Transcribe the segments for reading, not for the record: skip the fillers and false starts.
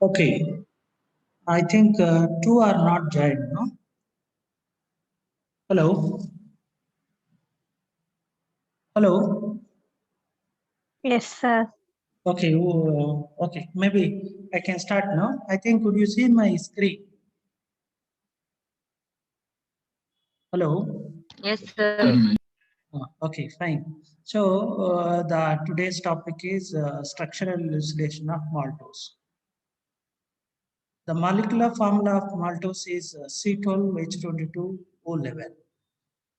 Okay, I think two are not joined, no? Hello? Hello? Yes, sir. Okay, okay, maybe I can start now. I think, could you see my screen? Hello? Yes, sir. Okay, fine. So, the today's topic is structural elucidation of maltose. The molecular formula of maltose is C12H22O11.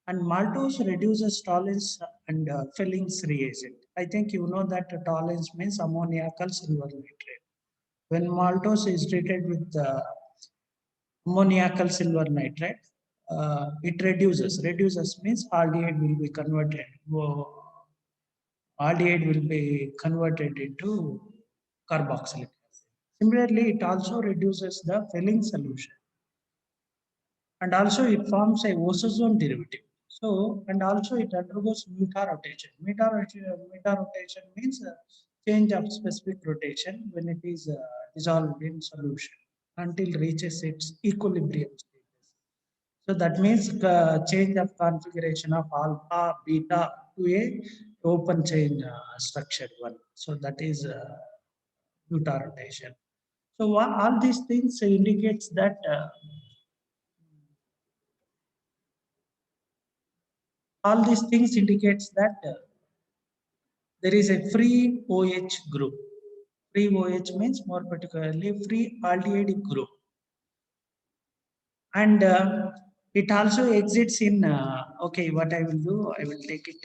And maltose reduces tolerance and fillings reagent. I think you know that tolerance means ammoniacal silver nitrate. When maltose is treated with ammoniacal silver nitrate, it reduces. Reduces means aldehyde will be converted. Aldehyde will be converted into carboxylic acid. Similarly, it also reduces the filling solution, and also it forms a osazone derivative. So, and also it undergoes meta-rotation. Meta-rotation means change of specific rotation when it is dissolved in solution until reaches its equilibrium status. So that means change of configuration of alpha, beta to a open chain structured one. So that is meta-rotation. So all these things indicates that all these things indicates that there is a free OH group. Free OH means more particularly free aldehyde group. And it also exits in, okay, what I will do, I will take it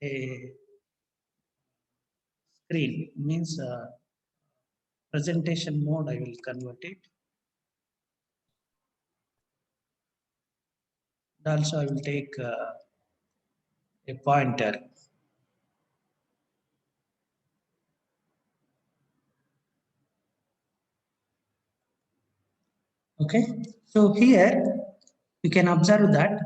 a screen, means presentation mode, I will convert it. And also I will take a pointer. Okay, so here you can observe that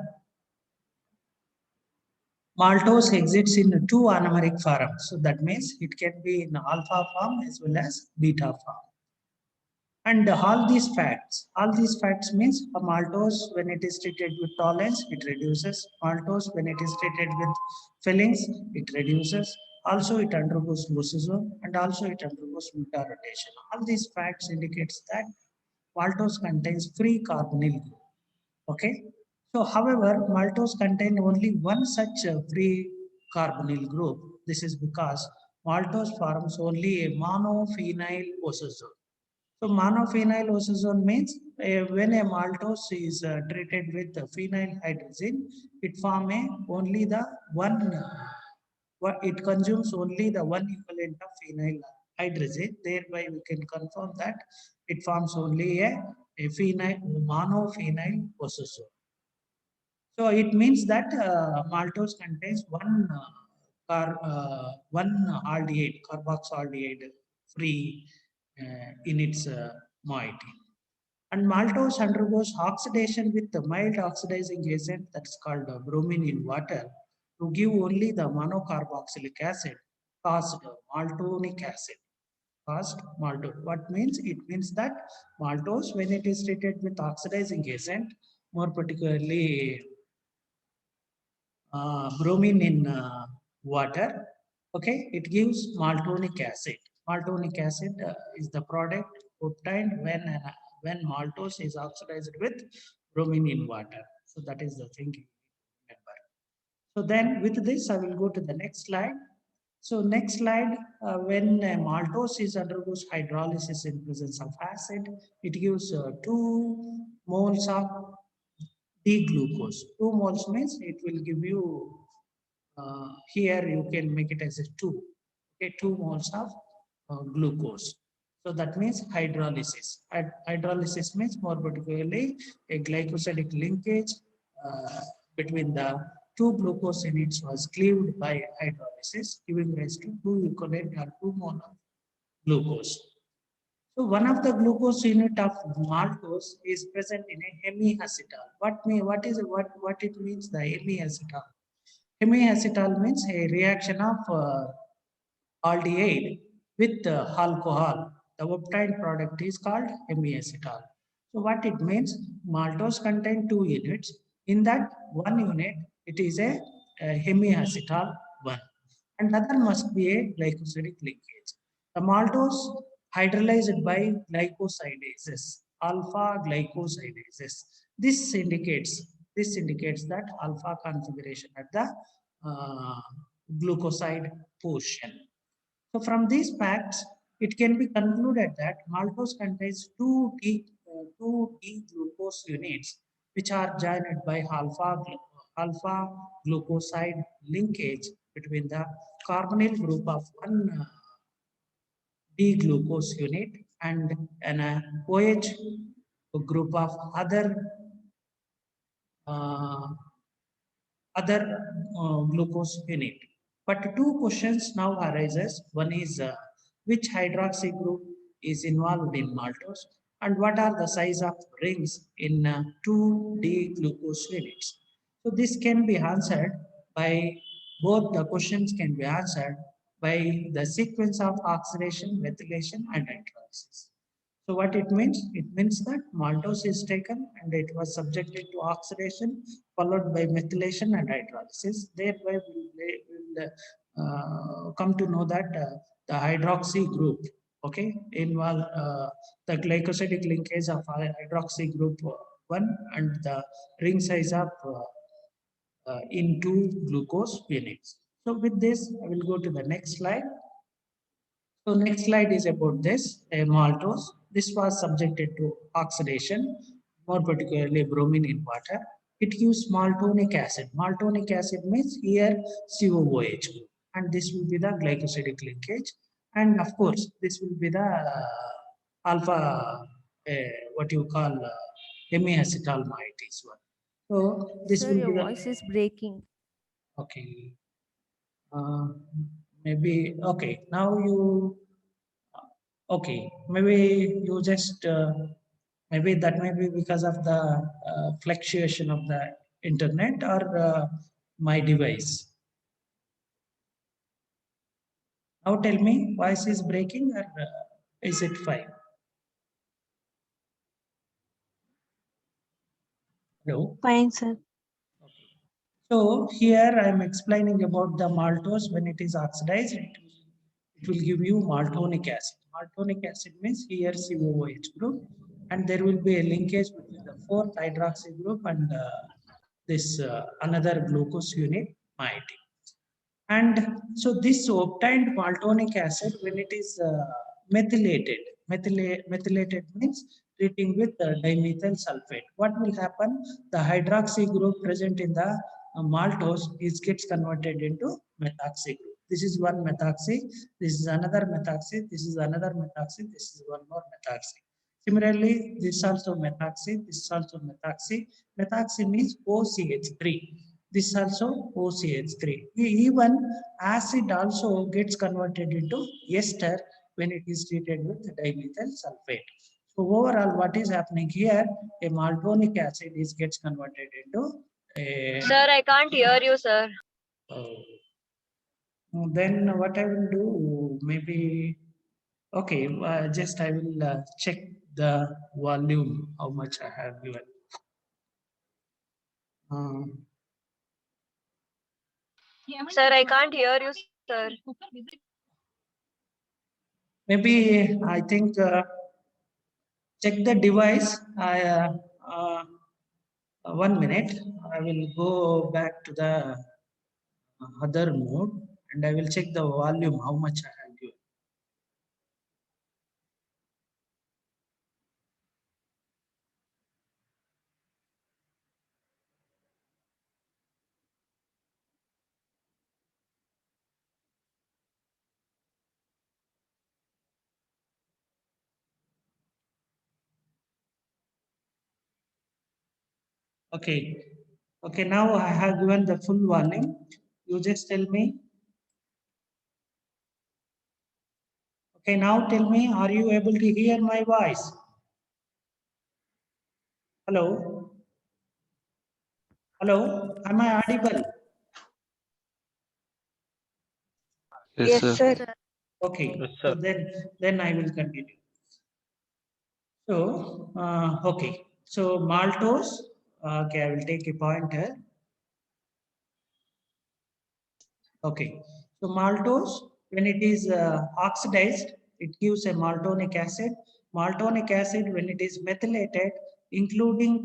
maltose exits in two anomeric forms. So that means it can be in alpha form as well as beta form. And all these facts means a maltose when it is treated with tolerance, it reduces. Maltose when it is treated with fillings, it reduces. Also it undergoes lysosome and also it undergoes meta-rotation. All these facts indicates that maltose contains free carbonyl group. Okay. So, however, maltose contain only one such free carbonyl group. This is because maltose forms only a monophenyl osazole. So, monophenyl osazole means when a maltose is treated with phenyl hydrazine, it form only the one. It consumes only the one equivalent of phenyl hydrazine. Thereby, we can confirm that it forms only a phenyl monophenyl osazole. So it means that maltose contains one aldehyde, carboxaldehyde free in its moiety. And maltose undergoes oxidation with the mild oxidizing agent that's called bromine in water to give only the monocarboxylic acid caused maltonic acid. Caused maltose. What means? It means that maltose, when it is treated with oxidizing agent, more particularly bromine in water, okay, it gives maltonic acid. Maltonic acid is the product obtained when maltose is oxidized with bromine in water. So that is the thing you remember. So then with this, I will go to the next slide. So next slide, when maltose is undergoes hydrolysis in presence of acid, it gives 2 moles of D-glucose. 2 moles means it will give you, here you can make it as a 2, okay, 2 moles of glucose. So that means hydrolysis. Hydrolysis means more particularly a glycosidic linkage between the two glucose units was cleaved by hydrolysis, giving rise to 2 equivalent or 2 mole of glucose. So one of the glucose unit of maltose is present in a hemiacetal. What it means, the hemiacetal? Hemiacetal means a reaction of aldehyde with alcohol. The obtained product is called hemiacetal. So what it means, maltose contain 2 units. In that 1 unit, it is a hemiacetal 1. And other must be a glycosidic linkage. The maltose hydrolyzed by glycosidases, alpha glycosidases. This indicates that alpha configuration at the glucoside portion. So from these facts, it can be concluded that maltose contains two D-glucose units, which are joined by alpha glucoside linkage between the carbonyl group of one D-glucose unit and an OH group of uh, other glucose unit. But two questions now arises. One is which hydroxy group is involved in maltose and what are the size of rings in 2D glucose units. So this can be answered by both the questions can be answered by the sequence of oxidation, methylation and hydrolysis. So what it means? It means that maltose is taken and it was subjected to oxidation followed by methylation and hydrolysis. Thereby we'll come to know that the hydroxy group, okay, involve the glycosidic linkage of hydroxy group 1 and the ring size of in 2 glucose units. So with this, I will go to the next slide. So next slide is about this, maltose. This was subjected to oxidation, more particularly bromine in water. It gives maltonic acid. Maltonic acid means here COOH group, and this will be the glycosidic linkage. And of course, this will be the alpha, what you call hemiacetal moieties one. So this Sir, will your be the, voice is breaking. okay. Maybe, okay, now you, okay, maybe you just, maybe that may be because of the fluctuation of the internet or my device. Now tell me, voice is breaking or is it fine? Hello? Fine, sir. So here I am explaining about the maltose when it is oxidized, it will give you maltonic acid. Maltonic acid means here COOH group, and there will be a linkage between the 4th hydroxy group and this another glucose unit, moiety. And so this obtained maltonic acid, when it is methylated means treating with dimethyl sulfate. What will happen? The hydroxy group present in the maltose is gets converted into methoxy group. This is one methoxy, this is another methoxy, this is another methoxy, this is one more methoxy. Similarly, this is also methoxy, this is also methoxy. Methoxy means OCH3. This is also OCH3. Even acid also gets converted into ester when it is treated with dimethyl sulfate. So overall, what is happening here? A maltonic acid is gets converted into a. Sir, I can't hear you, sir. Then what I will do, maybe, okay, just I will check the volume, how much I have given. Sir, I can't hear you, sir. Maybe I think check the device. 1 minute. I will go back to the other mode and I will check the volume, how much I have given. Okay. Okay, now I have given the full volume. You just tell me. Okay, now tell me, are you able to hear my voice? Hello? Hello? Am I audible? Yes, sir. Okay, Yes, so sir. then I will continue. So, okay. So maltose, okay, I will take a pointer. Okay. So maltose, when it is oxidized, it gives a maltonic acid. Maltonic acid, when it is methylated, including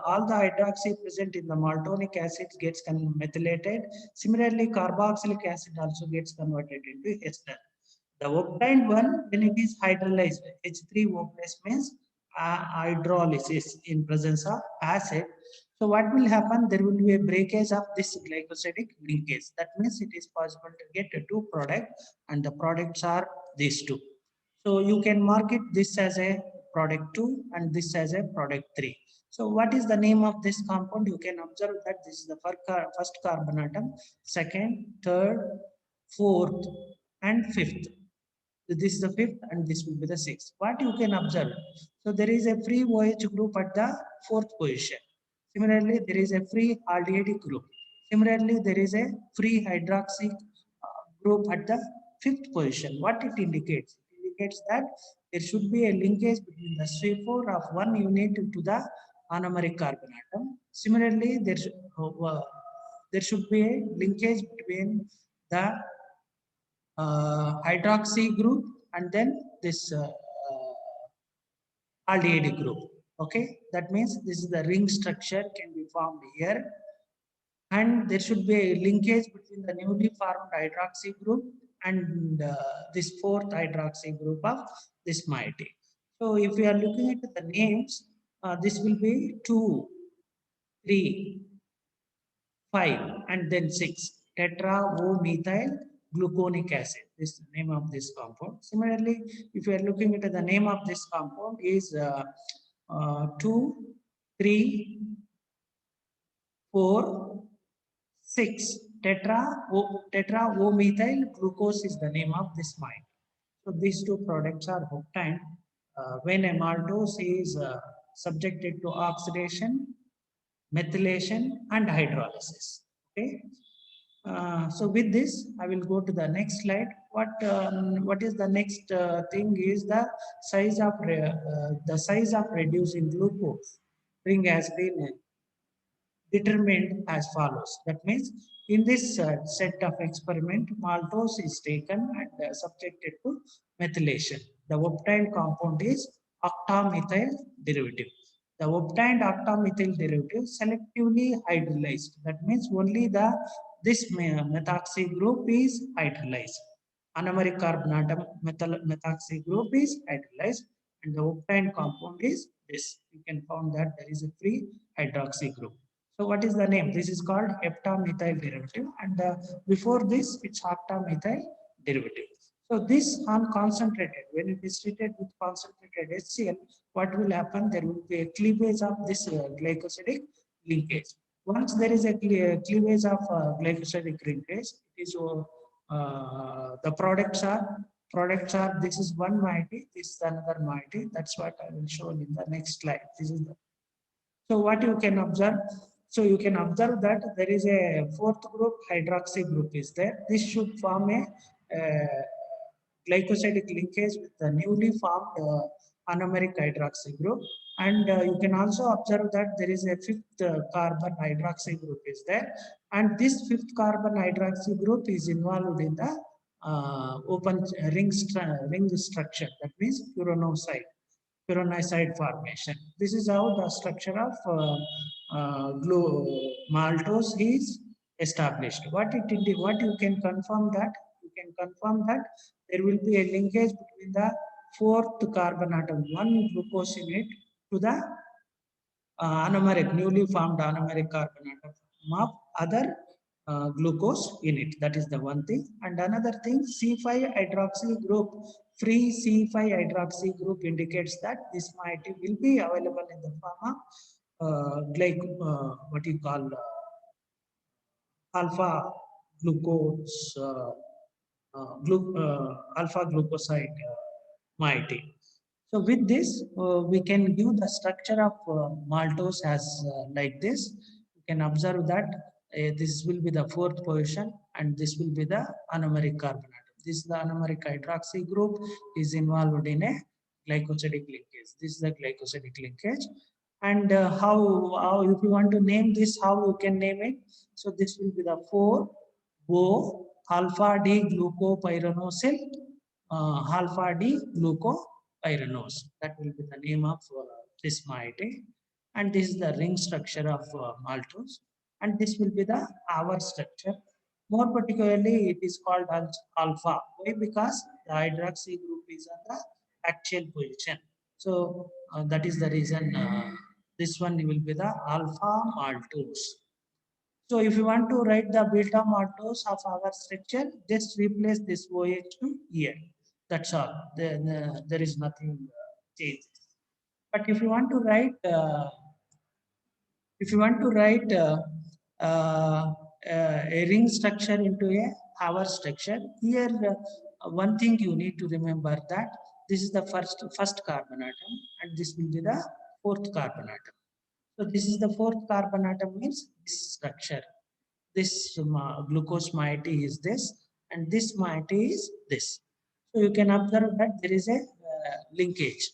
all the hydroxy present in the maltonic acid gets methylated. Similarly, carboxylic acid also gets converted into ester. The obtained one, when it is hydrolyzed, H3O plus means hydrolysis in presence of acid. So what will happen? There will be a breakage of this glycosidic linkage. That means it is possible to get a two product, and the products are these two. So you can mark it this as a product 2 and this as a product 3. So what is the name of this compound? You can observe that this is the first carbon atom, second, third, fourth, and fifth. So this is the fifth and this will be the sixth. What you can observe? So there is a free OH group at the fourth position. Similarly, there is a free aldehyde group. Similarly, there is a free hydroxy group at the fifth position. What it indicates? It indicates that there should be a linkage between the C4 of one unit to the anomeric carbon atom. Similarly, there should be a linkage between the hydroxy group and then this aldehyde group. Okay, that means this is the ring structure can be formed here, and there should be a linkage between the newly formed hydroxy group and this fourth hydroxy group of this moiety. So if we are looking at the names, this will be 2, 3, 5 and then 6 tetra O methyl gluconic acid. This is the name of this compound. Similarly, if you are looking at the name of this compound is 2, 3, 4, 6 tetra O methyl glucose is the name of this mine. So these two products are obtained when a maltose is subjected to oxidation, methylation, and hydrolysis. Okay. So with this, I will go to the next slide. What is the next thing is the size of reducing glucose ring has been determined as follows. That means in this set of experiment, maltose is taken and subjected to methylation. The obtained compound is octamethyl derivative. The obtained octamethyl derivative selectively hydrolyzed. That means only this methoxy group is hydrolyzed. Anomeric carbon atom methoxy group is hydrolyzed, and the obtained compound is this. You can find that there is a free hydroxy group. So what is the name? This is called heptamethyl derivative, and before this it's octamethyl derivative. So this unconcentrated, when it is treated with concentrated HCl, what will happen? There will be a cleavage of this glycosidic linkage. Once there is a cleavage of glycosidic linkage, it is the products are this is one moiety, this is another moiety. That's what I will show in the next slide. This is the so what you can observe, so you can observe that there is a fourth group, hydroxy group is there. This should form a glycosidic linkage with the newly formed anomeric hydroxy group. And you can also observe that there is a fifth carbon hydroxy group is there. And this fifth carbon hydroxy group is involved in the open ring structure. That means pyronoside formation. This is how the structure of maltose is established. What you can confirm that? You can confirm that there will be a linkage between the fourth carbon atom, one glucose in it, to the anomeric, newly formed anomeric carbon atom of other glucose in it. That is the one thing. And another thing, C5 hydroxy group, free C5 hydroxy group indicates that this moiety will be available in the form of what you call alpha glucose, alpha glucoside moiety. So with this, we can give the structure of maltose as like this. You can observe that this will be the fourth position and this will be the anomeric carbon atom. This is the anomeric hydroxy group is involved in a glycosidic linkage. This is the glycosidic linkage. And how if you want to name this, how you can name it? So this will be the 4-O alpha D glucopyranosyl alpha D glucopyranose. That will be the name of this moiety. And this is the ring structure of maltose. And this will be the hour structure. More particularly, it is called as alpha. Why? Because the hydroxy group is on the axial position. So that is the reason this one will be the alpha maltose. So if you want to write the beta maltose of our structure, just replace this OH to here. That's all. There is nothing changed. But if you want to write a ring structure into a hour structure, here one thing you need to remember that this is the first carbon atom and this will be the fourth carbon atom. So this is the fourth carbon atom means this structure. This glucose moiety is this and this moiety is this. So you can observe that there is a linkage.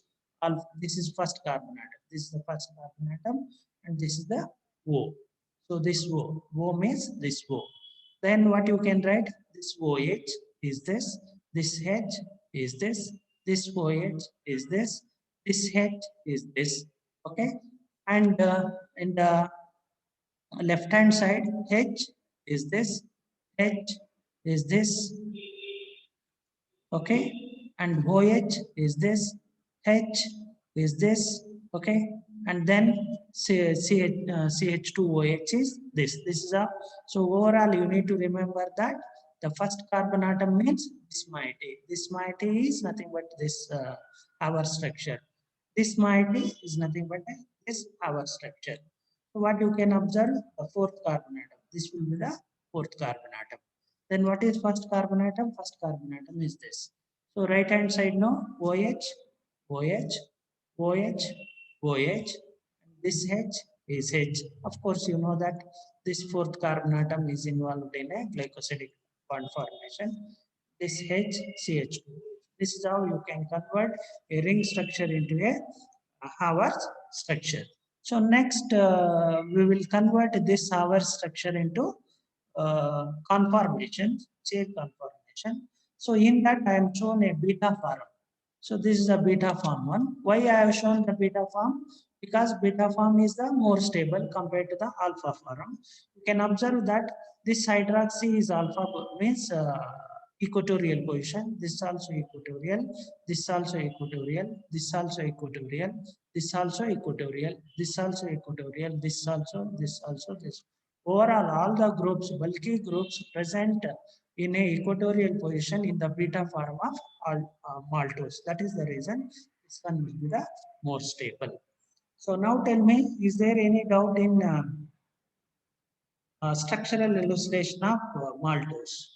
This is first carbon atom. This is the first carbon atom and this is the O. So this O means this O. Then what you can write? This OH is this H is this OH is this H is this. Okay, and in the left hand side, H is this okay, and OH is this, H is this, okay, and then CH2OH is this. This is a, so overall you need to remember that the first carbon atom means this moiety. This moiety is nothing but this our structure. This moiety is nothing but this our structure. So what you can observe, the fourth carbon atom. This will be the fourth carbon atom. Then what is first carbon atom? First carbon atom is this. So right hand side now, OH, OH, OH, OH. This H is H. Of course, you know that this fourth carbon atom is involved in a glycosidic bond formation. This H, CH2. This is how you can convert a ring structure into a Haworth structure. So next, we will convert this Haworth structure into conformation, chain conformation. So in that I am shown a beta form. So this is a beta form one. Why I have shown the beta form? Because beta form is the more stable compared to the alpha form. You can observe that this hydroxy is alpha means equatorial position. This also equatorial. This also equatorial. This also equatorial. This also equatorial. This also equatorial. This also. This also. This. Overall, all the groups, bulky groups present in a equatorial position in the beta form of maltose. That is the reason this one will be the more stable. So now tell me, is there any doubt in structural elucidation of maltose?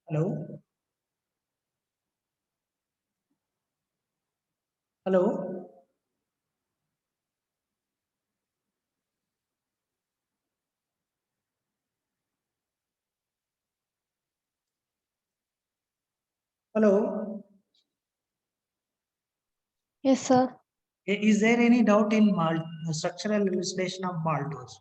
Hello? Hello? Hello? Yes, sir. Is there any doubt in structural elucidation of maltose?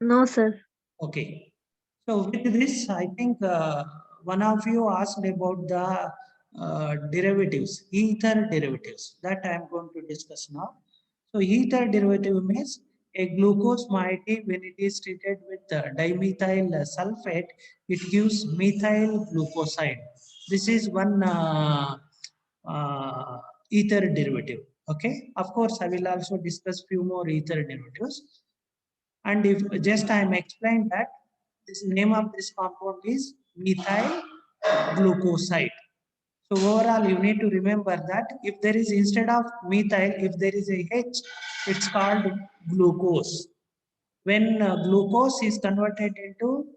No, sir. Okay. So with this, I think one of you asked about the derivatives, ether derivatives. That I am going to discuss now. So ether derivative means a glucose moiety when it is treated with dimethyl sulfate, it gives methyl glucoside. This is one ether derivative. Okay. Of course, I will also discuss few more ether derivatives. And if just I am explained that this name of this compound is methyl glucoside. So overall, you need to remember that if there is instead of methyl, if there is a H, it's called glucose. When glucose is converted into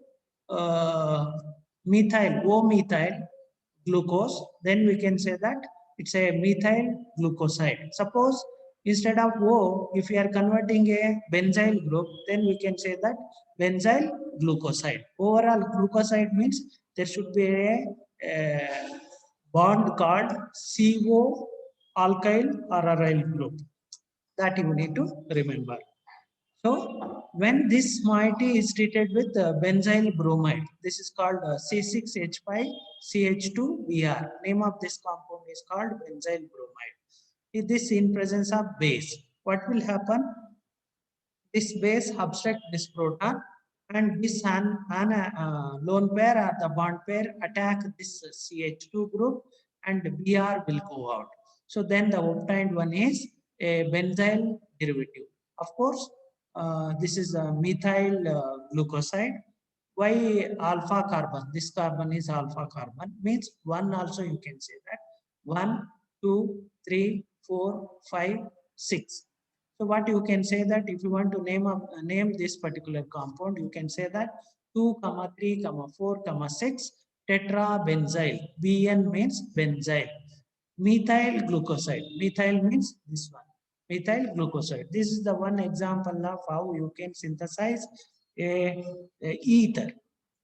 methyl, O-methyl glucose, then we can say that it's a methyl glucoside. Suppose Instead of O, if we are converting a benzyl group, then we can say that benzyl glucoside. Overall, glucoside means there should be a bond called CO alkyl or aryl group. That you need to remember. So when this moiety is treated with benzyl bromide, this is called C6H5CH2Br. Name of this compound is called benzyl bromide. If this in presence of base, what will happen? This base obstruct this proton, and this lone pair or the bond pair attack this CH2 group, and Br will go out. So then the obtained one is a benzyl derivative. Of course, this is a methyl glucoside. Why alpha carbon? This carbon is alpha carbon, means one also you can say that. 1, 2, 3, 4, 5, 6. So what you can say that if you want to name this particular compound, you can say that 2, 3, 4, 6 tetrabenzyl. Bn means benzyl. Methyl glucoside. Methyl means this one. Methyl glucoside. This is the one example of how you can synthesize a ether.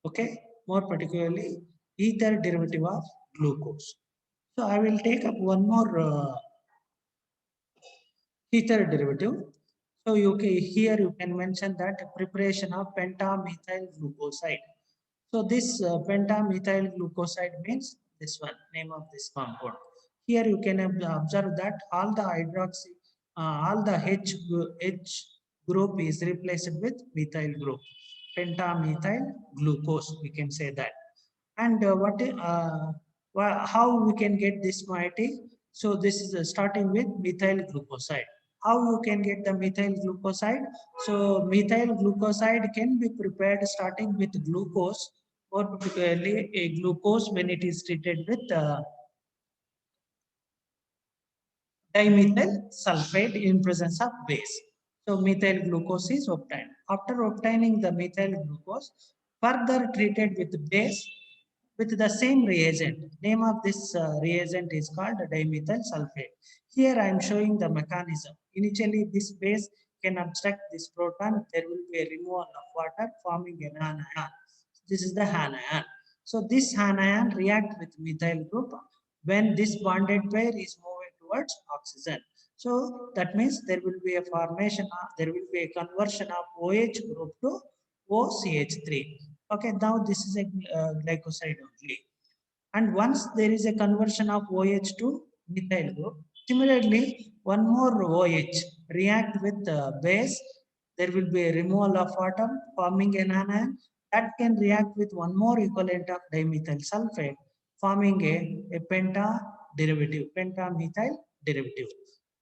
Okay, more particularly ether derivative of glucose. So I will take up one more ether derivative. So here you can mention that preparation of pentamethyl glucoside. So this pentamethyl glucoside means this one, name of this compound. Here you can observe that all the hydroxy, all the H group is replaced with methyl group. Pentamethyl glucose, we can say that. And how we can get this moiety? So this is starting with methyl glucoside. How you can get the methyl glucoside? So methyl glucoside can be prepared starting with glucose, or particularly a glucose when it is treated with dimethyl sulfate in presence of base. So methyl glucose is obtained. After obtaining the methyl glucose, further treated with base with the same reagent. Name of this reagent is called dimethyl sulfate. Here I am showing the mechanism. Initially, this base can obstruct this proton. There will be a removal of water forming an anion. This is the anion. So this anion react with methyl group when this bonded pair is moving towards oxygen. So that means there will be a formation of, there will be a conversion of OH group to OCH3. Okay, now this is a glycoside only. And once there is a conversion of OH to methyl group, similarly, one more OH react with the base, there will be a removal of atom forming an anion that can react with one more equivalent of dimethyl sulfate forming a penta derivative, pentamethyl derivative.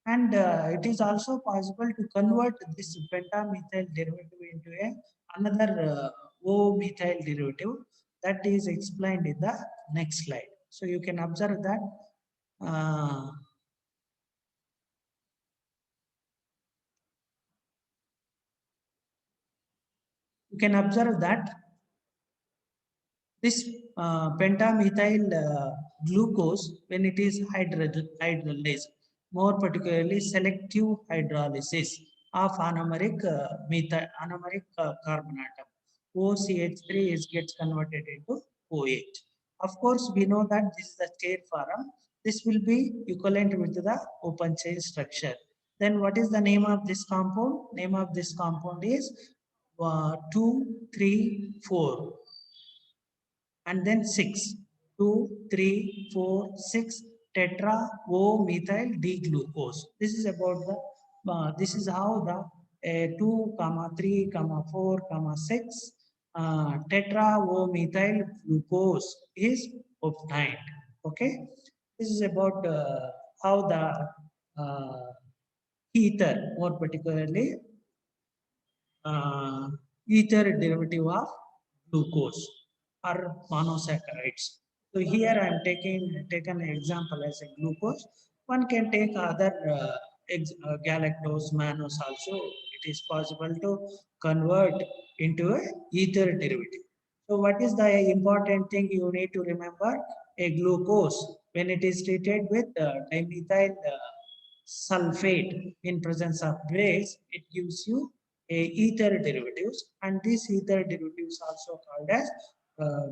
And it is also possible to convert this pentamethyl derivative into another O-methyl derivative that is explained in the next slide. So you can observe that you can observe that this pentamethyl glucose, when it is hydrolyzed, more particularly selective hydrolysis of anomeric carbon atom, OCH3 gets converted into OH. Of course, we know that this is the state form. This will be equivalent with the open chain structure. Then what is the name of this compound? Name of this compound is 2, 3, 4 and then 6. 2, 3, 4, 6 tetra O methyl D glucose. This is about the this is how the 2, 3, 4, 6 tetra O methyl glucose is obtained. Okay, this is about how the ether, more particularly ether derivative of glucose or monosaccharides. So here I am taken an example as a glucose. One can take other galactose, mannose also. It is possible to convert into a ether derivative. So what is the important thing you need to remember? A glucose, when it is treated with dimethyl sulfate in presence of base, it gives you a ether derivatives, and these ether derivatives also called as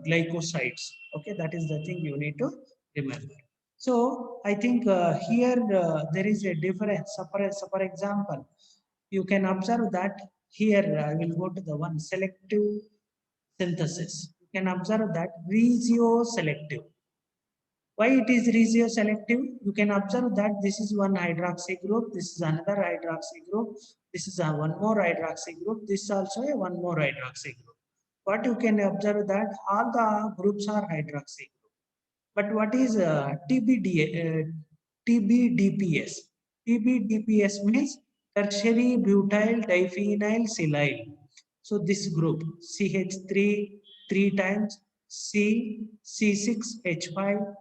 glycosides. Okay, that is the thing you need to remember. So I think here there is a difference. So for example, you can observe that here I will go to the one selective synthesis. You can observe that regioselective. Why it is regioselective? You can observe that this is one hydroxy group, this is another hydroxy group, this is a one more hydroxy group, this is also a one more hydroxy group. But you can observe that all the groups are hydroxy group. But what is TBDPS? TBDPS means tertiary butyl diphenyl silyl. So this group CH3 three times, C6H5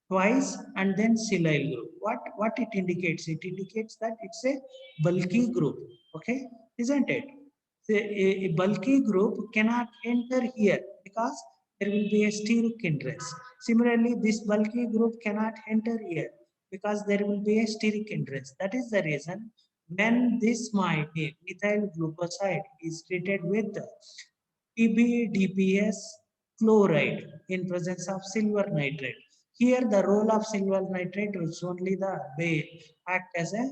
twice, and then silyl group. What it indicates? It indicates that it's a bulky group. Okay, isn't it? So a bulky group cannot enter here because there will be a steric hindrance. Similarly, this bulky group cannot enter here because there will be a steric hindrance. That is the reason when this methyl glucoside is treated with PBDPS chloride in presence of silver nitrate. Here the role of silver nitrate is only the base, act as a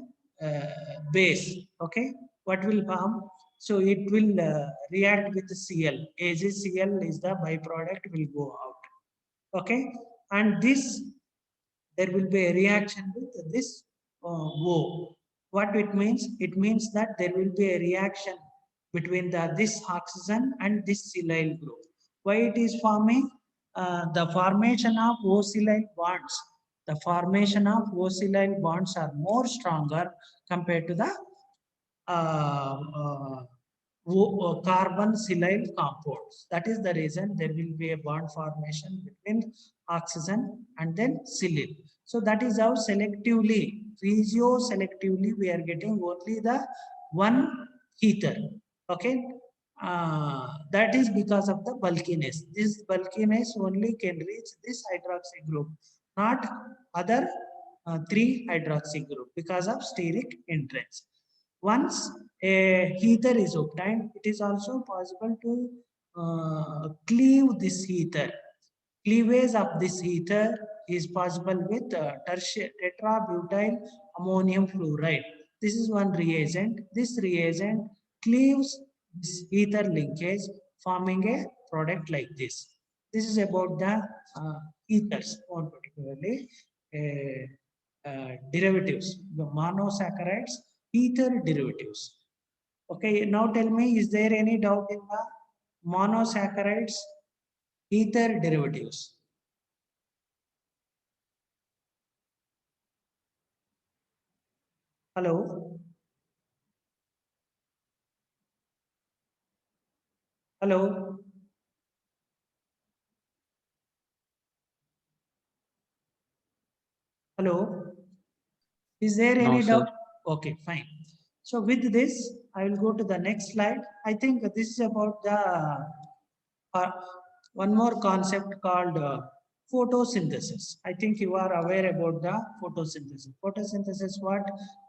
base. Okay, what will form? So it will react with Cl. AgCl is the byproduct will go out. Okay, and this there will be a reaction with this O. What it means? It means that there will be a reaction between this oxygen and this silyl group. Why it is forming? The formation of O-silyl bonds. The formation of O-silyl bonds are more stronger compared to the carbon silyl compounds. That is the reason there will be a bond formation between oxygen and then silyl. So that is how selectively, regioselectively, we are getting only the one ether. Okay, that is because of the bulkiness. This bulkiness only can reach this hydroxy group, not other three hydroxy group because of steric hindrance. Once a ether is obtained, it is also possible to cleave this ether. Cleavage of this ether is possible with tetrabutyl ammonium fluoride. This is one reagent. This reagent cleaves this ether linkage, forming a product like this. This is about the ethers, more particularly derivatives, the monosaccharides, ether derivatives. Okay, now tell me, is there any doubt in the monosaccharides, ether derivatives? Hello? Hello? Hello? Is there No, any sir. doubt? Okay, fine. So with this, I will go to the next slide. I think this is about the one more concept called photosynthesis. I think you are aware about the photosynthesis. Photosynthesis, what?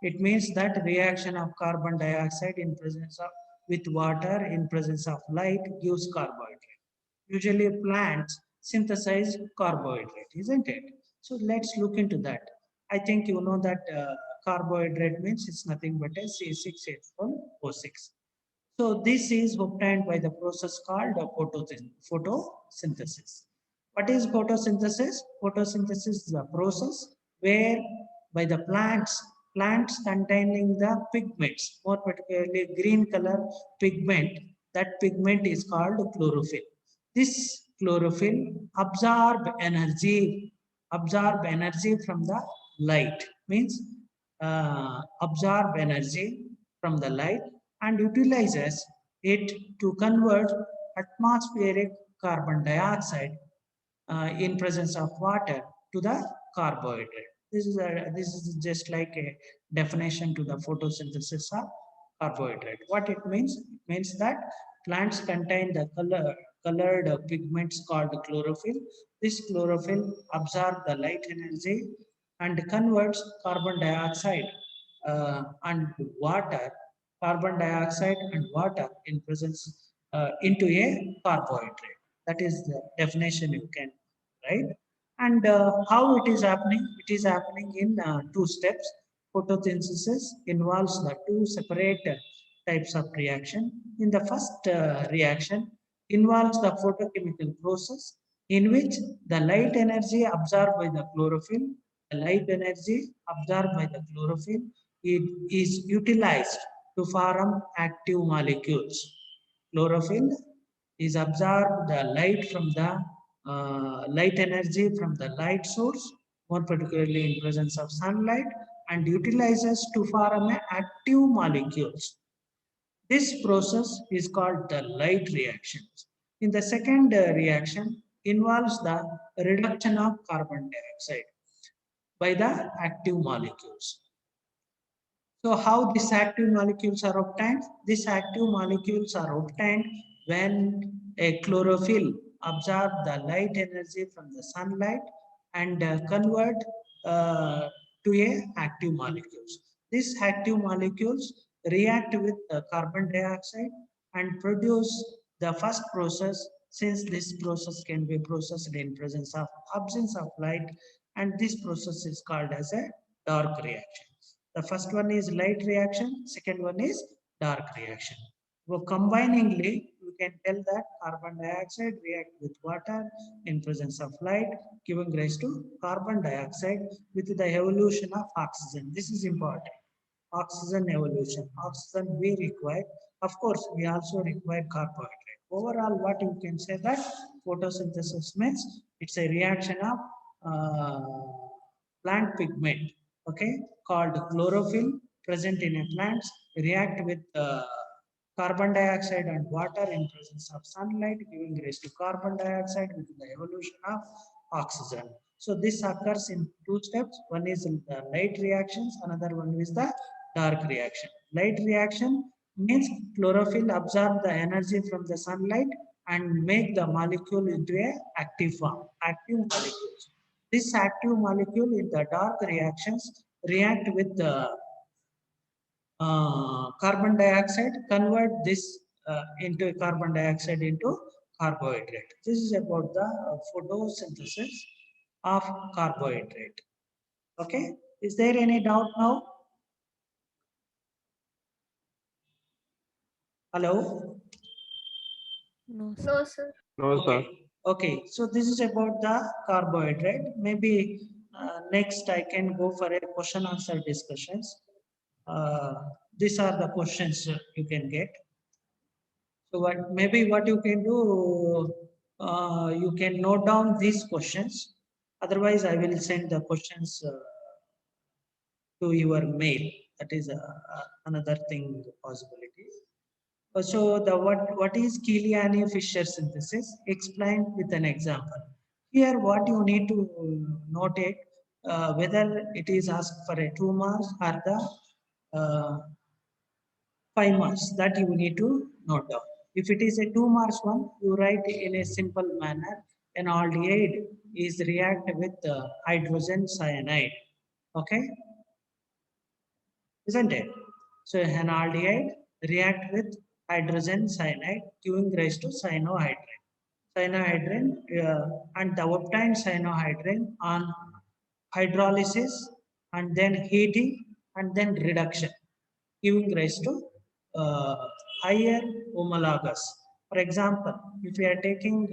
It means that reaction of carbon dioxide in presence of with water in presence of light gives carbohydrate. Usually plants synthesize carbohydrate, isn't it? So let's look into that. I think you know that carbohydrate means it's nothing but a C6H12O6. So this is obtained by the process called photosynthesis. What is photosynthesis? Photosynthesis is a process where by the plants containing the pigments, more particularly green color pigment, that pigment is called chlorophyll. This chlorophyll absorb energy from the light, means absorb energy from the light and utilizes it to convert atmospheric carbon dioxide in presence of water to the carbohydrate. This is just like a definition to the photosynthesis of carbohydrate. What it means? It means that plants contain the colored pigments called chlorophyll. This chlorophyll absorbs the light energy and converts carbon dioxide and water, carbon dioxide and water in presence into a carbohydrate. That is the definition you can write. And how it is happening? It is happening in two steps. Photosynthesis involves the two separate types of reaction. In the first reaction involves the photochemical process in which the light energy absorbed by the chlorophyll, the light energy absorbed by the chlorophyll, it is utilized to form active molecules. Chlorophyll is absorbed the light from the light energy from the light source, more particularly in presence of sunlight, and utilizes to form active molecules. This process is called the light reaction. In the second reaction involves the reduction of carbon dioxide by the active molecules. So how these active molecules are obtained? These active molecules are obtained when a chlorophyll absorb the light energy from the sunlight and convert to a active molecules. These active molecules react with carbon dioxide and produce the first process, since this process can be processed in presence of absence of light, and this process is called as a dark reaction. The first one is light reaction, second one is dark reaction. So combiningly, we can tell that carbon dioxide react with water in presence of light, giving rise to carbon dioxide with the evolution of oxygen. This is important. Oxygen evolution. Oxygen we require. Of course, we also require carbohydrate. Overall, what you can say that photosynthesis means it's a reaction of plant pigment, okay, called chlorophyll present in a plant react with carbon dioxide and water in presence of sunlight, giving rise to carbon dioxide with the evolution of oxygen. So this occurs in two steps. One is the light reactions, another one is the dark reaction. Light reaction means chlorophyll absorb the energy from the sunlight and make the molecule into a active form, active molecules. This active molecule in the dark reactions react with the carbon dioxide, convert this into carbon dioxide into carbohydrate. This is about the photosynthesis of carbohydrate. Okay, is there any doubt now? Hello? No, sir. No, sir. No, sir. Okay, so this is about the carbohydrate. Maybe next I can go for a question answer discussions. These are the questions you can get. So what you can do, you can note down these questions. Otherwise, I will send the questions to your mail. That is another thing possibility. So the what is Keeling-Fisher synthesis? Explained with an example. Here, what you need to notate whether it is asked for a 2 marks or the 5 marks, that you need to note down. If it is a 2 marks one, you write in a simple manner. An aldehyde is react with hydrogen cyanide. Okay, isn't it? So an aldehyde react with hydrogen cyanide, giving rise to cyanohydrin. Cyanohydrin and the obtained cyanohydrin on hydrolysis and then heating and then reduction, giving rise to uh, higher homologous. For example, if you are taking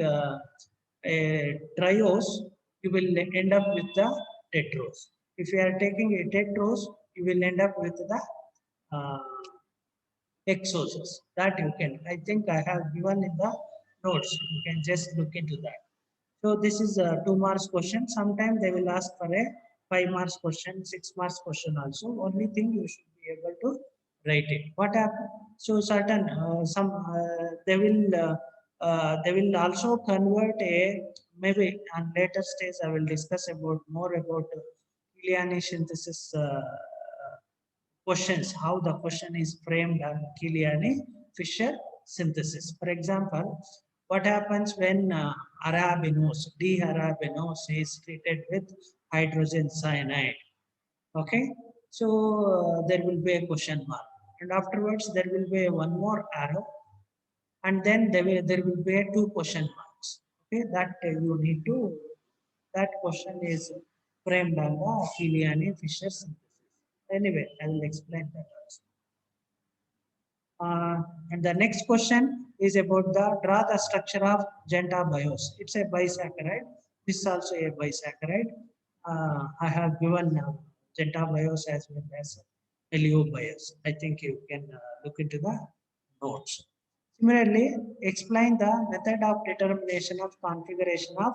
a triose, you will end up with the tetrose. If you are taking a tetrose, you will end up with the uh, hexoses. That you can, I think I have given in the notes. You can just look into that. So this is a 2 marks question. Sometimes they will ask for a 5 marks question, 6 marks question also. Only thing you should be able to write it. What happened? So certain they will also convert a, maybe on later stage I will discuss about more about Keeling synthesis questions, how the question is framed on Keeling-Fisher synthesis. For example, what happens when arabinose, D-arabinose is treated with hydrogen cyanide? Okay, So there will be a question mark, and afterwards there will be one more arrow, and then there will be a 2 question marks. Okay, that you need to, that question is framed on the Filiani-Fisher synthesis. Anyway, I will explain that also. And the next question is about the draw the structure of Genta bios. It's a bisaccharide. This is also a bisaccharide. I have given Genta bios as well as LU bios. I think you can look into the notes. Similarly, explain the method of determination of configuration of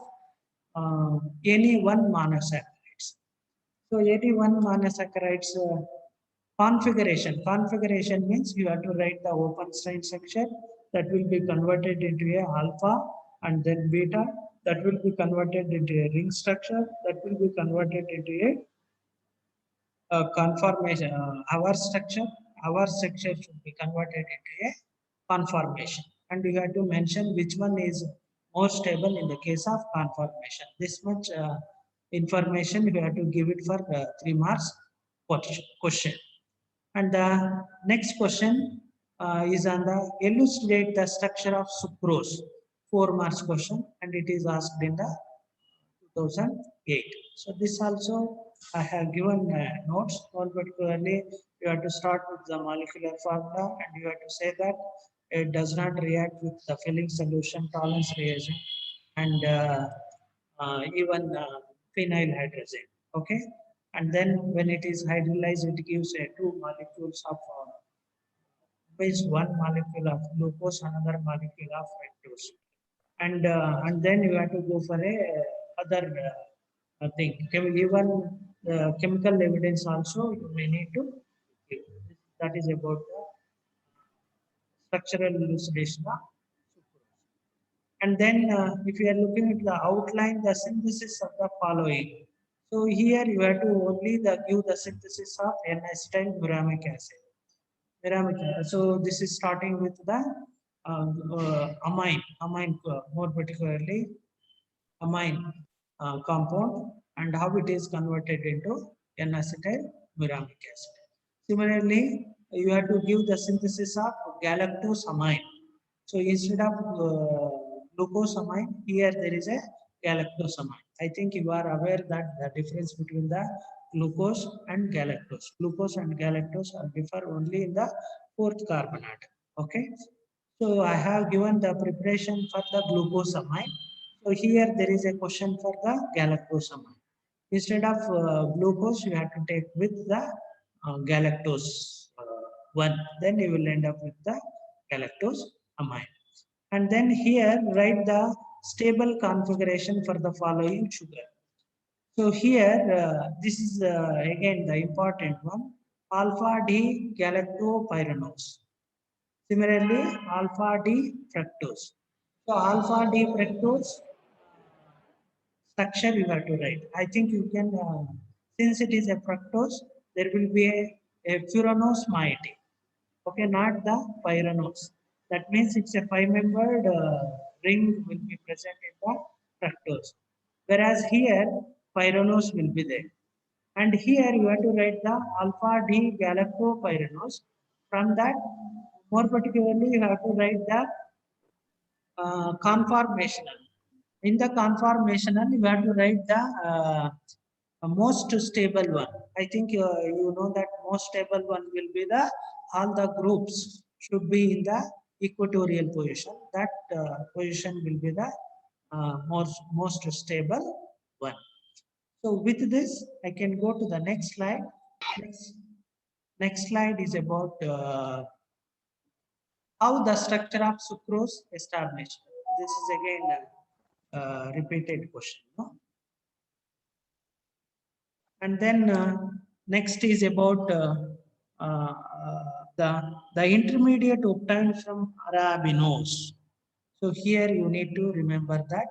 any one monosaccharides. So any one monosaccharides configuration. Configuration means you have to write the open strain structure that will be converted into a alpha and then beta, that will be converted into a ring structure, that will be converted into a conformation. Our structure should be converted into a conformation, and you have to mention which one is more stable in the case of conformation. This much information you have to give it for 3 marks question. And the next question is on the elucidate the structure of sucrose, 4 marks question, and it is asked in the 2008. So this also I have given notes. All particularly, you have to start with the molecular formula, and you have to say that it does not react with the filling solution, tolerance reagent, and even phenyl hydrazine. Okay, and then when it is hydrolyzed, it gives 2 molecules of means 1 molecule of glucose, another molecule of fructose, and then you have to go for a other thing. Even chemical evidence also you may need to give. That is about the structural elucidation of sucrose. And then if you are looking at the outline, the synthesis of the following. So here you have to only give the synthesis of N-acetyl muramic acid. So this is starting with the amine, more particularly amine compound, and how it is converted into N-acetyl muramic acid. Similarly, you have to give the synthesis of galactosamine. So instead of glucosamine, here there is a galactosamine. I think you are aware that the difference between the glucose and galactose. Glucose and galactose are differ only in the 4th carbon atom. Okay. So I have given the preparation for the glucosamine. So here there is a question for the galactosamine. Instead of glucose, you have to take with the galactose one. Then you will end up with the galactose amine. And then here write the stable configuration for the following sugar. So here this is again the important one, alpha D galactopyranose. Similarly, alpha D fructose. So alpha D fructose structure you have to write. I think you can, since it is a fructose, there will be a furanose moiety. Okay, not the pyranose. That means it's a 5-membered ring will be present in the fructose. Whereas here, pyranose will be there. And here you have to write the alpha D galactopyranose. From that, more particularly, you have to write the conformational. In the conformational, you have to write the most stable one. I think you know that most stable one will be the all the groups should be in the equatorial position. That position will be the most stable one. So with this, I can go to the next slide. Next slide is about how the structure of sucrose established. This is again a repeated question. No? And then next is about the intermediate obtained from arabinose. So here you need to remember that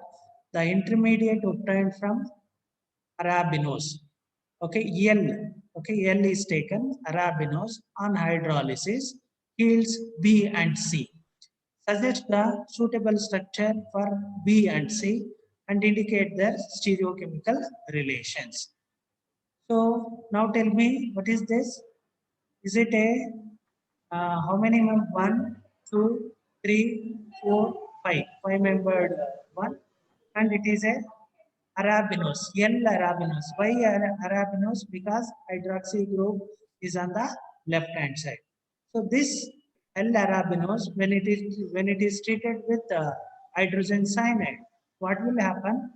the intermediate obtained from arabinose. Okay, L. Okay, L is taken, arabinose on hydrolysis yields B and C. Suggest the suitable structure for B and C and indicate their stereochemical relations. So now tell me, what is this? Is it a how many members? 1, 2, 3, 4, 5. 5-membered one, and it is a arabinose. L-arabinose. Why arabinose? Because hydroxy group is on the left hand side. So this L-arabinose, when it is treated with hydrogen cyanide, what will happen?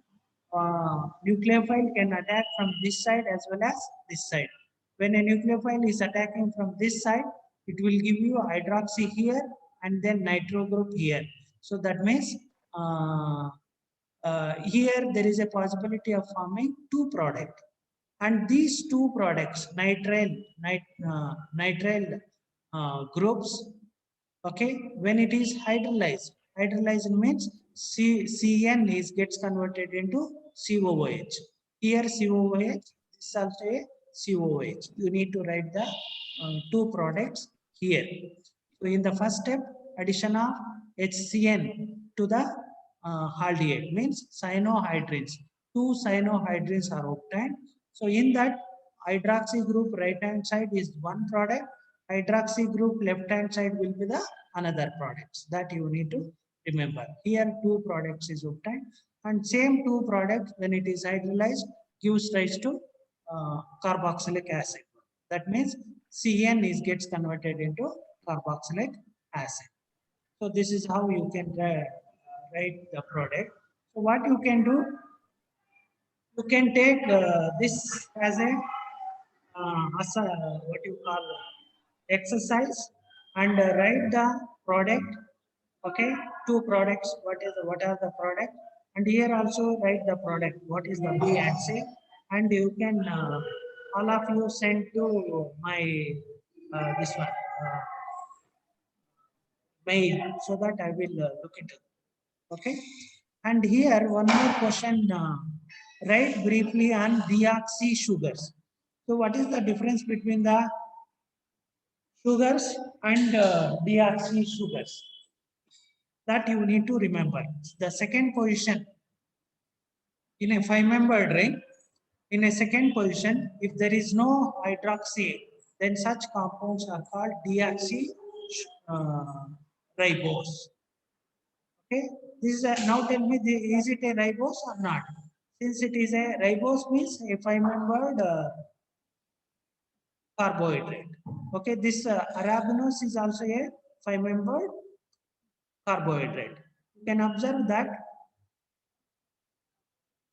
Nucleophile can attack from this side as well as this side. When a nucleophile is attacking from this side, it will give you hydroxy here and then nitro group here. So that means here there is a possibility of forming two products. And these two products, nitrile groups, okay, when it is hydrolyzed means CN gets converted into COOH. Here COOH, this is also a COOH. You need to write the two products here. So in the first step, addition of HCN to the aldehyde means cyanohydrins. Two cyanohydrins are obtained. So in that, hydroxy group right hand side is one product, hydroxy group left hand side will be the another products that you need to remember. Here two products is obtained, and same two products when it is hydrolyzed gives rise to carboxylic acid. That means CN gets converted into carboxylic acid. So this is how you can write the product. So what you can do, you can take this as a what you call exercise, and write the product. Okay, two products. What are the product? And here also write the product. What is the B and C? And you can all of you send to my this one mail, so that I will look into it. Okay. And here one more question. Write briefly on deoxy sugars. So what is the difference between the sugars and deoxy sugars? That you need to remember. The second position in a 5-membered ring, in a second position, if there is no hydroxy, then such compounds are called deoxy ribose. Okay, this is now tell me, is it a ribose or not? Since it is a ribose means a 5-membered carbohydrate. Okay, this arabinose is also a 5-membered carbohydrate. You can observe that.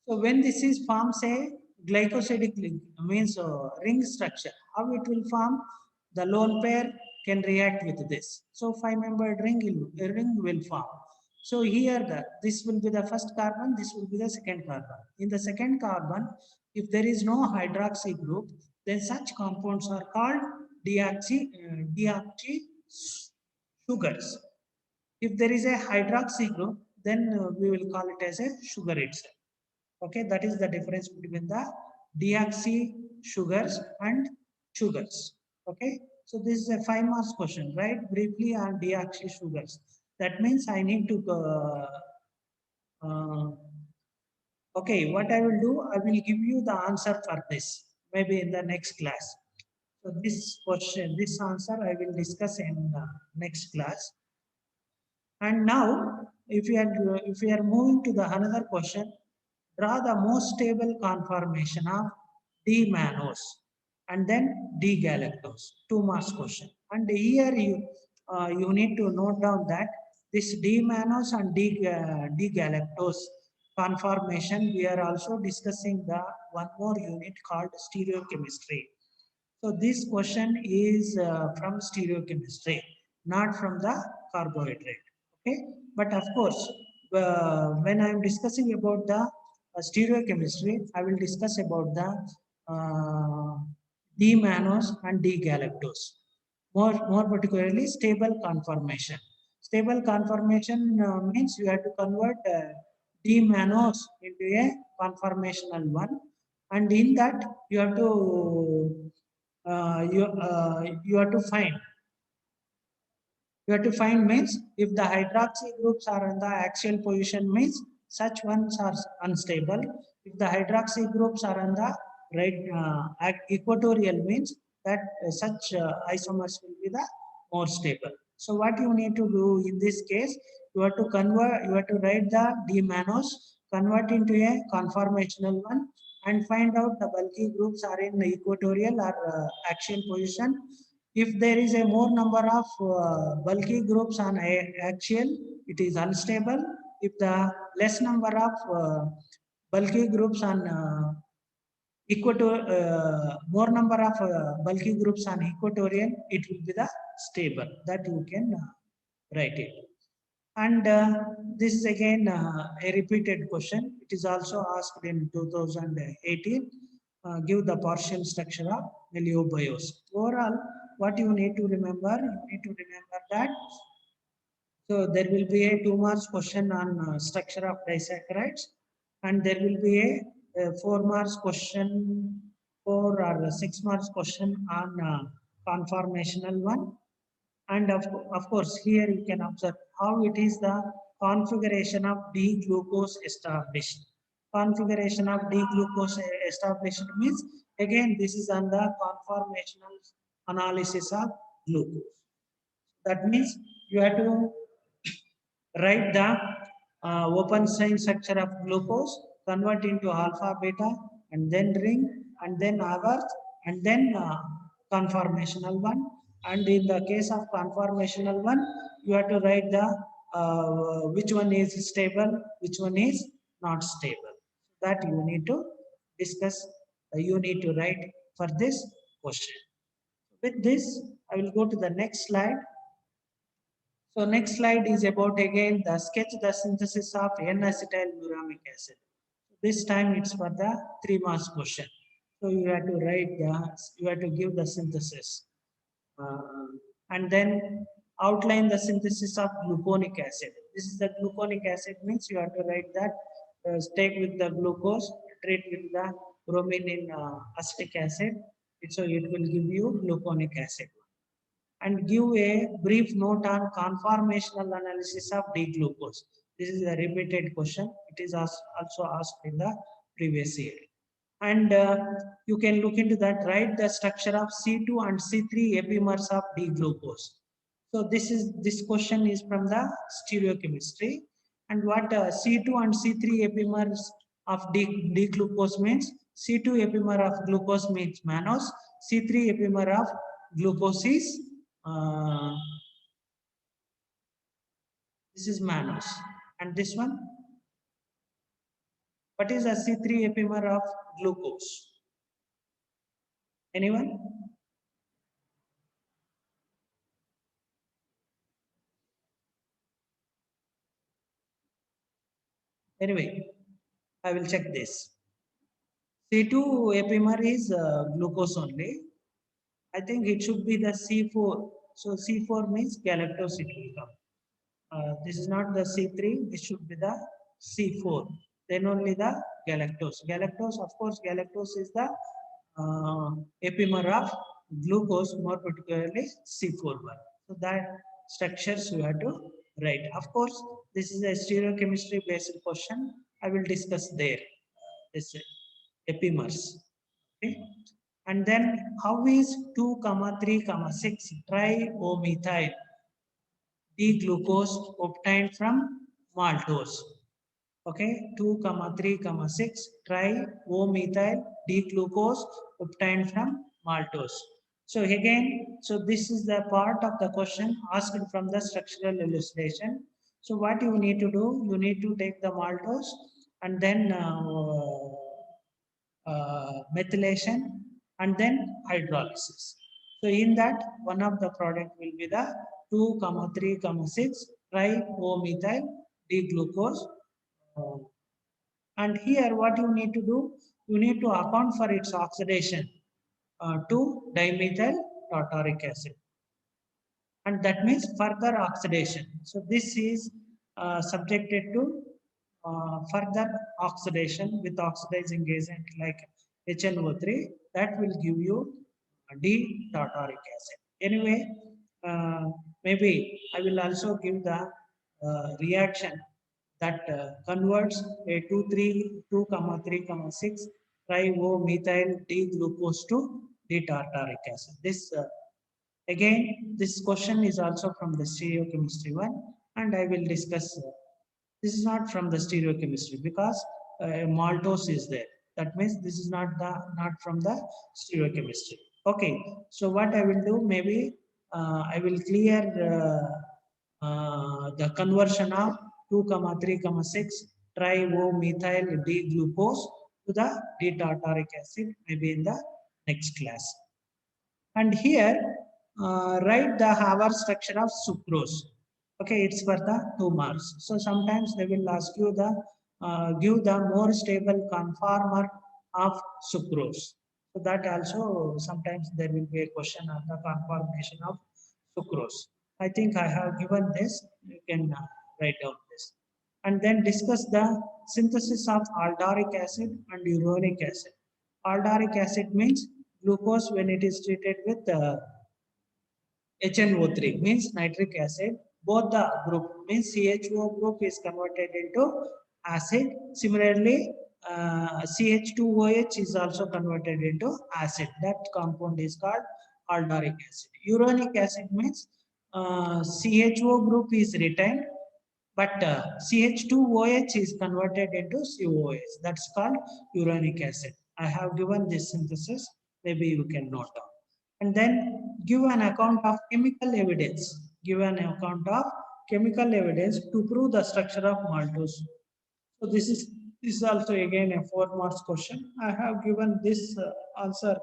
So when this is forms a glycosidic link, means ring structure, how it will form? The lone pair can react with this. So 5-membered ring will form. So here this will be the first carbon, this will be the second carbon. In the second carbon, if there is no hydroxy group, then such compounds are called deoxy sugars. If there is a hydroxy group, then we will call it as a sugar itself. Okay, that is the difference between the deoxy sugars and sugars. Okay, so this is a 5-mark question, right? Briefly on deoxy sugars. That means I need to okay, what I will do, I will give you the answer for this, maybe in the next class. So this question, this answer I will discuss in next class. And now, if we are moving to the another question, draw the most stable conformation of D-mannose and then D-galactose. 2-mark question. And here you need to note down that this D-mannose and D-galactose conformation, we are also discussing the one more unit called stereochemistry. So this question is from stereochemistry, not from the carbohydrate. Okay, but of course, when I am discussing about the stereochemistry, I will discuss about the D-mannose and D-galactose. More particularly, stable conformation. Stable conformation means you have to convert D-mannose into a conformational one, and in that you have to you have to find. You have to find means if the hydroxy groups are in the axial position means such ones are unstable. If the hydroxy groups are on the right, equatorial means that such isomers will be the more stable. So what you need to do in this case, you have to convert, you have to write the D-mannose, convert into a conformational one, and find out the bulky groups are in equatorial or axial position. If there is a more number of bulky groups on axial, it is unstable. If the less number of bulky groups on more number of bulky groups on equatorial, it will be the stable. That you can write it. And this is again a repeated question. It is also asked in 2018. Give the partial structure of Meliobius. Overall, what you need to remember, you need to remember that. So there will be a 2 marks question on structure of disaccharides, and there will be a 4 marks question, 4 or 6 marks question on conformational one. And of course, here you can observe how it is the configuration of D-glucose established. Configuration of D-glucose established means, again, this is on the conformational analysis of glucose. That means you have to write the open chain structure of glucose, convert into alpha, beta, and then ring, and then agar, and then conformational one. And in the case of conformational one, you have to write the which one is stable, which one is not stable. That you need to discuss, you need to write for this question. With this, I will go to the next slide. So next slide is about again the sketch the synthesis of N-acetyl-uramic acid. This time it's for the 3 marks question. So you have to write you have to give the synthesis. And then outline the synthesis of gluconic acid. This is the gluconic acid means you have to write that take with the glucose, treat with the bromine in acetic acid. So it will give you gluconic acid. And give a brief note on conformational analysis of D-glucose. This is a repeated question. It is also asked in the previous year. And you can look into that, write the structure of C2 and C3 epimers of D-glucose. So this question is from the stereochemistry. And what C2 and C3 epimers of D-glucose means, C2 epimer of glucose means mannose, C3 epimer of glucose is this is mannose. And this one, what is a C3 epimer of glucose? Anyone? Anyway, I will check this. C2 epimer is glucose only. I think it should be the C4. So C4 means galactose it will come. This is not the C3, this should be the C4. Then only the galactose. Galactose, of course, galactose is the epimer of glucose, more particularly C4 one. So that structures you have to write. Of course, this is a stereochemistry based question. I will discuss there. This epimers. Okay. And then how is 2, 3, 6 tri-O-methyl D-glucose obtained from maltose? Okay, 2, 3, 6 tri-O-methyl D-glucose obtained from maltose. So again, so this is the part of the question asked from the structural elucidation. So what you need to do, you need to take the maltose and then methylation and then hydrolysis. So in that, one of the product will be the 2, 3, 6 tri-O-methyl D-glucose. And here what you need to do, you need to account for its oxidation to dimethyl tartaric acid. And that means further oxidation. So this is subjected to further oxidation with oxidizing agent like HNO3, that will give you D-tartaric acid. Anyway, maybe I will also give the reaction that converts a 2, 3, 6 tri-O-methyl D-glucose to D-tartaric acid. This again, this question is also from the stereochemistry one, and I will discuss. This is not from the stereochemistry because maltose is there. That means this is not from the stereochemistry. Okay, so what I will do, maybe I will clear the conversion of 2,3,6 tri-O-methyl D-glucose to the D-tartaric acid maybe in the next class. And here write the Haber structure of sucrose. Okay, it's for the 2 marks. So sometimes they will ask you the give the more stable conformer of sucrose. So that also sometimes there will be a question on the conformation of sucrose. I think I have given this. You can write down this, and then discuss the synthesis of aldaric acid and uronic acid. Aldaric acid means glucose when it is treated with HNO3 means nitric acid. Both the group means CHO group is converted into acid. Similarly, CH2OH is also converted into acid. That compound is called aldaric acid. Uronic acid means CHO group is retained, but CH2OH is converted into COOH. That's called uronic acid. I have given this synthesis. Maybe you can note down. And then give an account of chemical evidence. Give an account of chemical evidence to prove the structure of maltose. So this is also again a 4 marks question. I have given this answer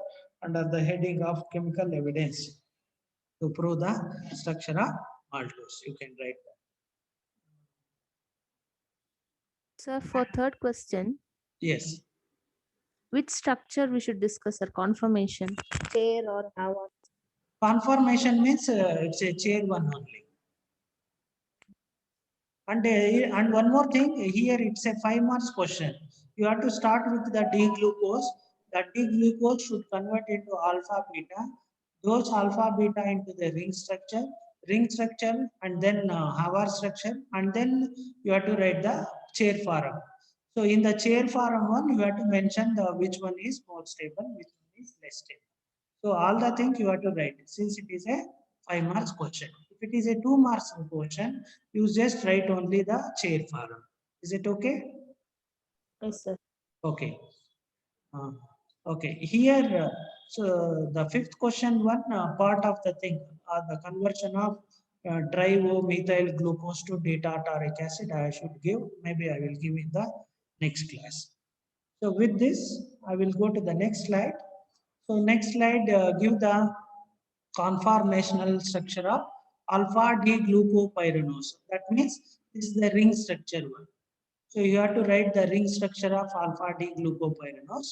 under the heading of chemical evidence to prove the structure of maltose. You can write that. Sir, for third question, Yes. which structure we should discuss, sir? Conformation, chair or Haber? Conformation means it's a chair one only. And one more thing, here it's a 5 marks question. You have to start with the D-glucose. That D-glucose should convert into alpha beta. Those alpha beta into the ring structure, and then Haber structure, and then you have to write the chair form. So in the chair form one, you have to mention the which one is more stable, which one is less stable. So all the things you have to write since it is a 5 marks question. If it is a 2 marks question, you just write only the chair form. Is it okay? Yes, sir. Okay. Okay. Here, so the 5th question one part of the thing, the conversion of tri-O-methyl glucose to D-tartaric acid, I should give. Maybe I will give in the next class. So with this, I will go to the next slide. So next slide, give the conformational structure of alpha D-glucopyranose. That means this is the ring structure one. So you have to write the ring structure of alpha D-glucopyranose.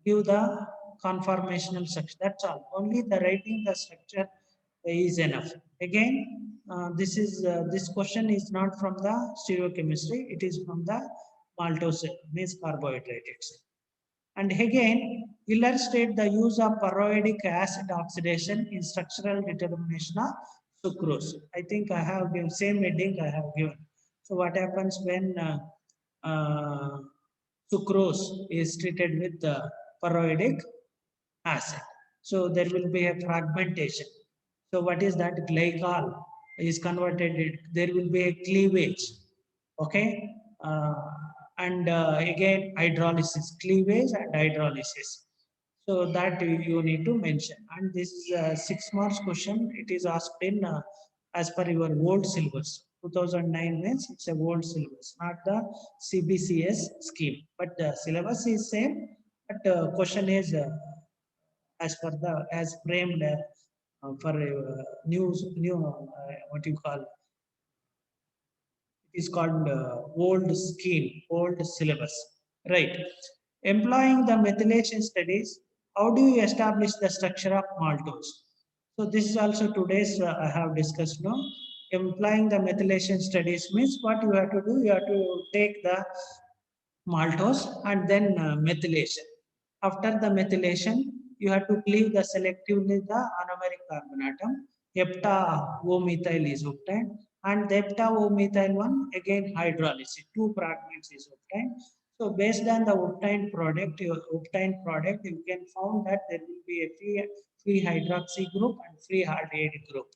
Give the conformational structure. That's all. Only the writing the structure is enough. Again, this question is not from the stereochemistry. It is from the maltose, means carbohydrate itself. And again, illustrate the use of pyroidic acid oxidation in structural determination of sucrose. I think I have given same heading I have given. So what happens when sucrose is treated with pyroidic acid? So there will be a fragmentation. So what is that? Glycol is converted. There will be a cleavage. Okay. And again hydrolysis, cleavage and hydrolysis. So that you need to mention. And this is a 6 marks question. It is asked in as per your old syllabus. 2009 means it's a old syllabus, not the CBCS scheme. But the syllabus is same. But question is as per the as framed for new what you call. Is called old scheme, old syllabus, right? Employing the methylation studies, how do you establish the structure of maltose? So this is also today's I have discussed now. Employing the methylation studies means what you have to do, you have to take the maltose and then methylation. After the methylation, you have to cleave the selectively the anomeric carbon atom. Hepta O-methyl is obtained. and the heptaomethyl one again hydrolysis. 2 fragments is obtained. So based on the obtained product, you can found that there will be a free hydroxy group and free aldehyde group.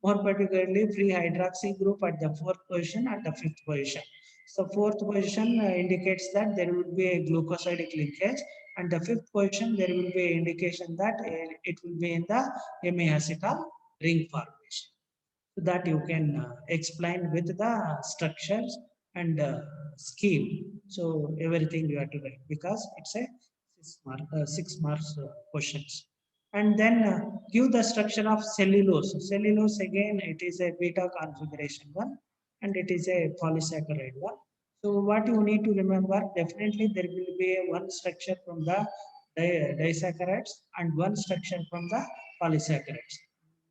More particularly, free hydroxy group at the 4th position and the 5th position. So 4th position indicates that there will be a glucosidic linkage, and the 5th position there will be an indication that it will be in the hemiacetal ring formation. So that you can explain with the structures and scheme. So everything you have to write because it's a 6 marks questions. And then give the structure of cellulose. Cellulose again, it is a beta configuration one and it is a polysaccharide one. So what you need to remember, definitely there will be a one structure from the disaccharides and one structure from the polysaccharides.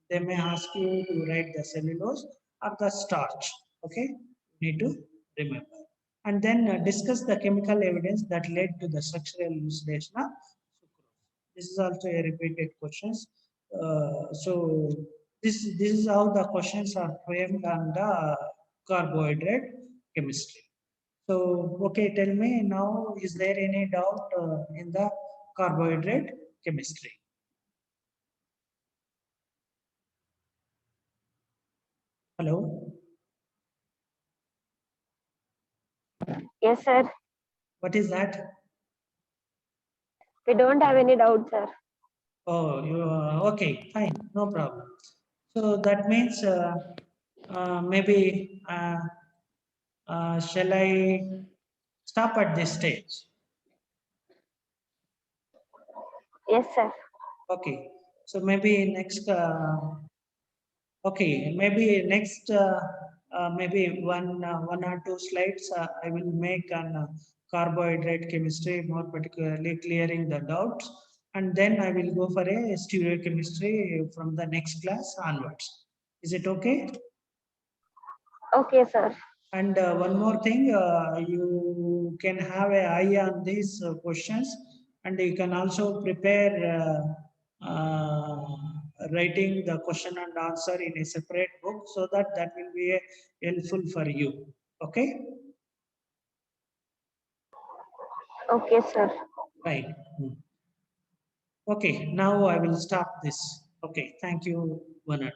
They may ask you to write the cellulose or the starch. Okay, you need to remember. And then discuss the chemical evidence that led to the structural elucidation of sucrose. This is also a repeated questions. So this is how the questions are framed on the carbohydrate chemistry. So okay, tell me now, is there any doubt in the carbohydrate chemistry? Hello, Yes, sir. what is that? We don't have any doubt, sir. Oh, you okay, fine, no problem. So that means maybe shall I stop at this stage? Yes, sir. Okay, so maybe next. Okay, maybe next. Maybe one or two slides I will make on carbohydrate chemistry, more particularly clearing the doubts, and then I will go for a stereochemistry from the next class onwards. Is it okay? Okay, sir. And one more thing, you can have an eye on these questions, and you can also prepare writing the question and answer in a separate book so that that will be helpful for you. Okay, Okay, sir. right. Okay, now I will stop this. Okay, thank you, Bernard.